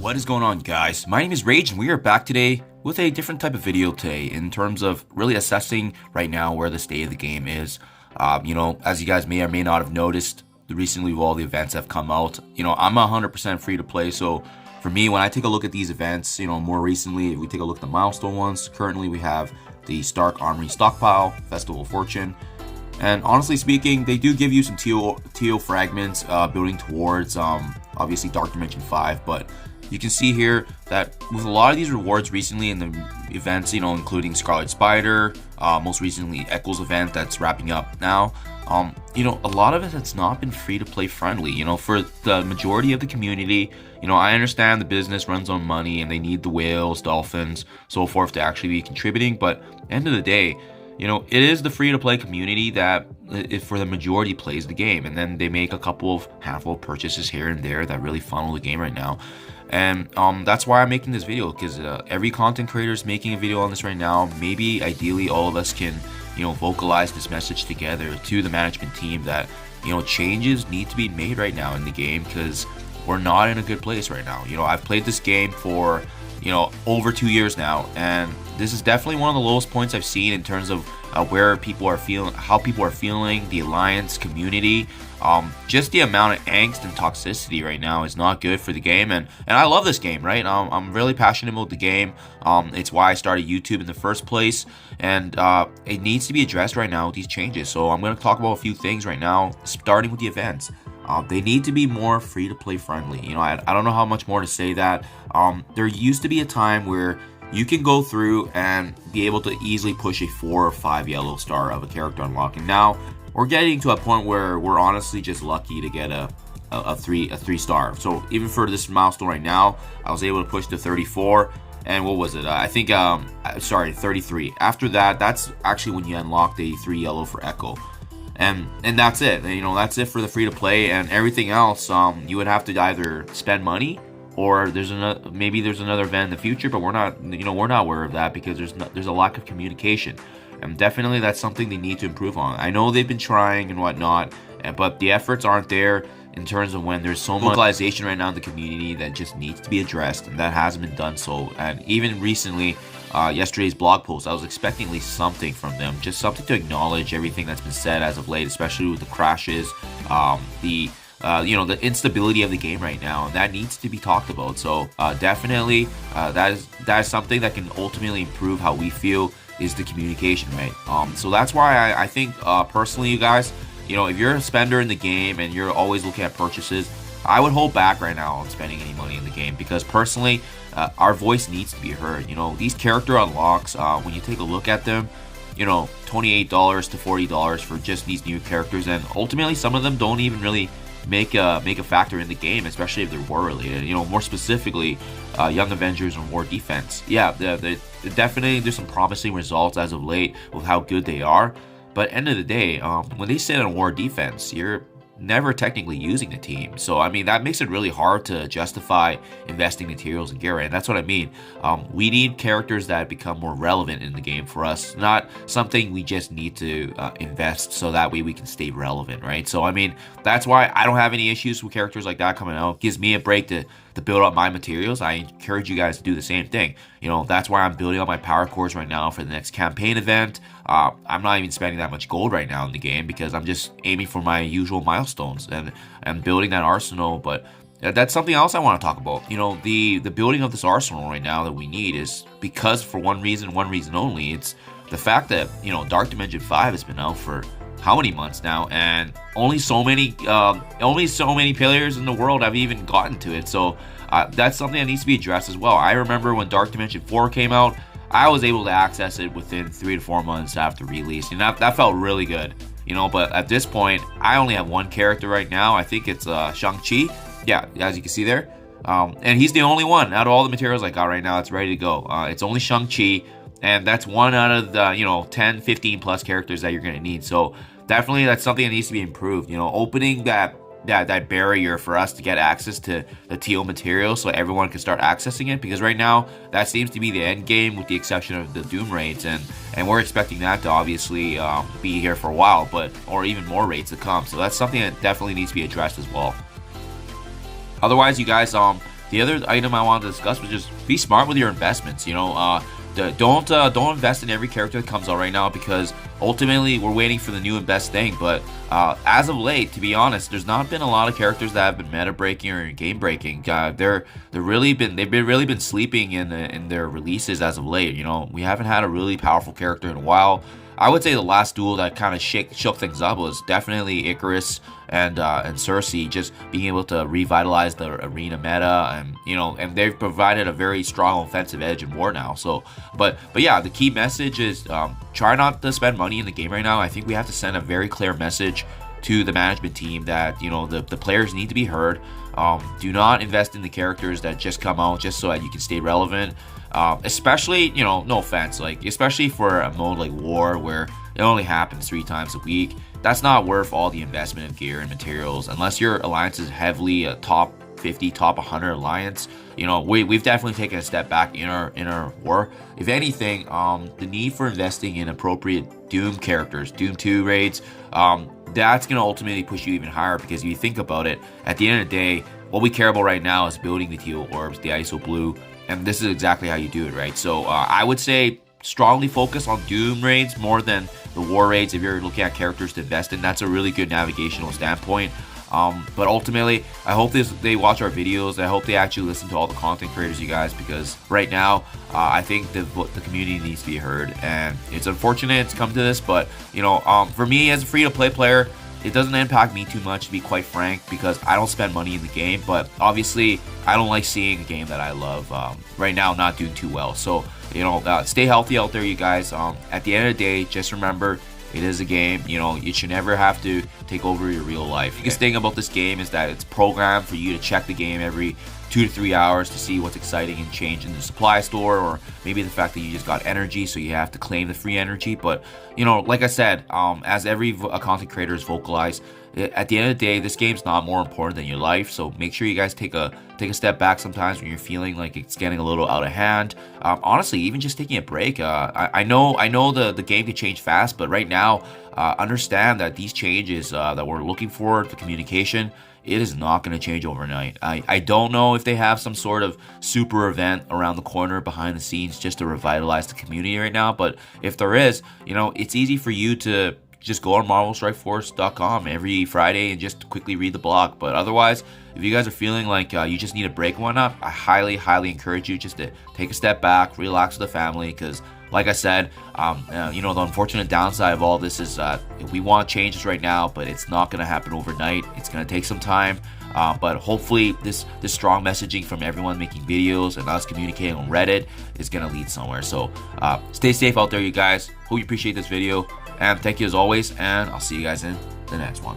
What is going on, guys? My name is Rage and we are back today with a different type of video today in terms of really assessing right now where the state of the game is. As you guys may or may not have noticed, recently with all the events have come out, I'm 100% free to play. So for me, when I take a look at these events, more recently, if we take a look at the milestone ones, currently we have the Stark Armory Stockpile, Festival of Fortune. And honestly speaking, they do give you some TO fragments building towards obviously Dark Dimension 5, but you can see here that with a lot of these rewards recently in the events, including Scarlet Spider, most recently Echo's event that's wrapping up now, a lot of it has not been free to play friendly. For the majority of the community, I understand the business runs on money and they need the whales, dolphins, so forth to actually be contributing, but end of the day, it is the free-to-play community that, for the majority, plays the game, and then they make a couple of handful of purchases here and there that really funnel the game right now. And that's why I'm making this video, because every content creator is making a video on this right now. Maybe ideally all of us can, vocalize this message together to the management team that, changes need to be made right now in the game, because we're not in a good place right now. I've played this game for over 2 years now, and this is definitely one of the lowest points I've seen in terms of where people are feeling, how people are feeling, the alliance community. Just the amount of angst and toxicity right now is not good for the game, and I love this game, right? I'm really passionate about the game. It's why I started YouTube in the first place, and it needs to be addressed right now with these changes. So I'm going to talk about a few things right now, starting with the events. They need to be more free-to-play friendly. I don't know how much more to say that. There used to be a time where you can go through and be able to easily push a 4 or 5 yellow star of a character unlock, and now we're getting to a point where we're honestly just lucky to get a 3 star. So even for this milestone right now, I was able to push to 34, and what was it? I think 33. After that, that's actually when you unlock the 3 yellow for Echo. And that's it. That's it for the free to play, and everything else you would have to either spend money, or maybe there's another event in the future, but we're not aware of that because there's a lack of communication, and definitely that's something they need to improve on. I know they've been trying and whatnot, but the efforts aren't there in terms of when there's so much vocalization right now in the community that just needs to be addressed, and that hasn't been done. So, and even recently, yesterday's blog post, I was expecting at least something from them, just something to acknowledge everything that's been said as of late, especially with the crashes, the instability of the game right now, and that needs to be talked about. So definitely that is something that can ultimately improve how we feel, is the communication, right? So that's why I think personally, you guys, if you're a spender in the game and you're always looking at purchases, I would hold back right now on spending any money in the game, because personally our voice needs to be heard. These character unlocks, when you take a look at them, $28 to $40 for just these new characters, and ultimately some of them don't even really make a factor in the game, especially if they're war related. More specifically, Young Avengers and War Defense. Yeah, definitely there's some promising results as of late with how good they are, but end of the day, when they sit on War Defense, you're never technically using the team. So I mean, that makes it really hard to justify investing materials and gear, and that's what I mean. We need characters that become more relevant in the game for us, not something we just need to invest so that way we can stay relevant, right? So I mean, that's why I don't have any issues with characters like that coming out. It gives me a break to build up my materials. I encourage you guys to do the same thing. That's why I'm building up my power cores right now for the next campaign event. I'm not even spending that much gold right now in the game because I'm just aiming for my usual milestones and building that arsenal. But that's something else I want to talk about. The building of this arsenal right now that we need is because, for one reason only, it's the fact that Dark Dimension 5 has been out for how many months now, and only so many players in the world have even gotten to it. So that's something that needs to be addressed as well. I remember when Dark Dimension 4 came out, I was able to access it within 3 to 4 months after release, and that felt really good. But at this point, I only have one character right now. I think it's Shang-Chi. Yeah, as you can see there, and he's the only one out of all the materials I got right now. It's ready to go. It's only Shang-Chi, and that's one out of the 10, 15 plus characters that you're gonna need. So definitely that's something that needs to be improved. Opening that barrier for us to get access to the TO material so everyone can start accessing it, because right now that seems to be the end game, with the exception of the Doom raids, and we're expecting that to obviously be here for a while, or even more raids to come. So that's something that definitely needs to be addressed as well. Otherwise, you guys, the the other item I wanted to discuss was just be smart with your investments. You know, don't invest in every character that comes out right now, because ultimately we're waiting for the new and best thing. But as of late, to be honest, there's not been a lot of characters that have been meta breaking or game breaking. They've really been sleeping in their releases as of late. You know, we haven't had a really powerful character in a while. I would say the last duel that kind of shook things up was definitely Icarus and Cersei, just being able to revitalize the arena meta, and you know, and they've provided a very strong offensive edge in war now. So, but yeah, the key message is try not to spend money in the game right now. I think we have to send a very clear message to the management team that, you know, the players need to be heard. Do not invest in the characters that just come out just so that you can stay relevant. Especially, you know, no offense, like especially for a mode like war where it only happens 3 times a week. That's not worth all the investment of gear and materials unless your alliance is heavily a top 50, top 100 alliance. You know, we've definitely taken a step back in our war. If anything, the need for investing in appropriate Doom characters, Doom 2 raids, that's going to ultimately push you even higher, because if you think about it, at the end of the day, what we care about right now is building the teal orbs, the ISO blue, and this is exactly how you do it, right? So I would say strongly focus on Doom raids more than the war raids if you're looking at characters to invest in. That's a really good navigational standpoint. But ultimately, I hope they watch our videos. I hope they actually listen to all the content creators, you guys, because right now, I think the community needs to be heard. And it's unfortunate it's come to this, but, you know, for me as a free-to-play player, it doesn't impact me too much, to be quite frank, because I don't spend money in the game. But obviously, I don't like seeing a game that I love right now not doing too well. So, you know, stay healthy out there, you guys. At the end of the day, just remember, it is a game. You know, you should never have to take over your real life. The biggest thing about this game is that it's programmed for you to check the game every 2 to 3 hours to see what's exciting and change in the supply store, or maybe the fact that you just got energy, so you have to claim the free energy. But, you know, like I said, as every content creator has vocalized, at the end of the day, this game's not more important than your life. So make sure you guys take a step back sometimes when you're feeling like it's getting a little out of hand. Honestly, even just taking a break. I know the game can change fast, but right now, understand that these changes that we're looking for, the communication, it is not going to change overnight. I don't know if they have some sort of super event around the corner behind the scenes just to revitalize the community right now. But if there is, you know, it's easy for you to just go on MarvelStrikeForce.com every Friday and just quickly read the blog. But otherwise, if you guys are feeling like you just need a break and whatnot, I highly encourage you just to take a step back, relax with the family, because like I said, you know, the unfortunate downside of all this is we want changes right now, but it's not going to happen overnight. It's going to take some time. But hopefully this strong messaging from everyone making videos and us communicating on Reddit is going to lead somewhere. So stay safe out there, you guys. Hope you appreciate this video. And thank you as always. And I'll see you guys in the next one.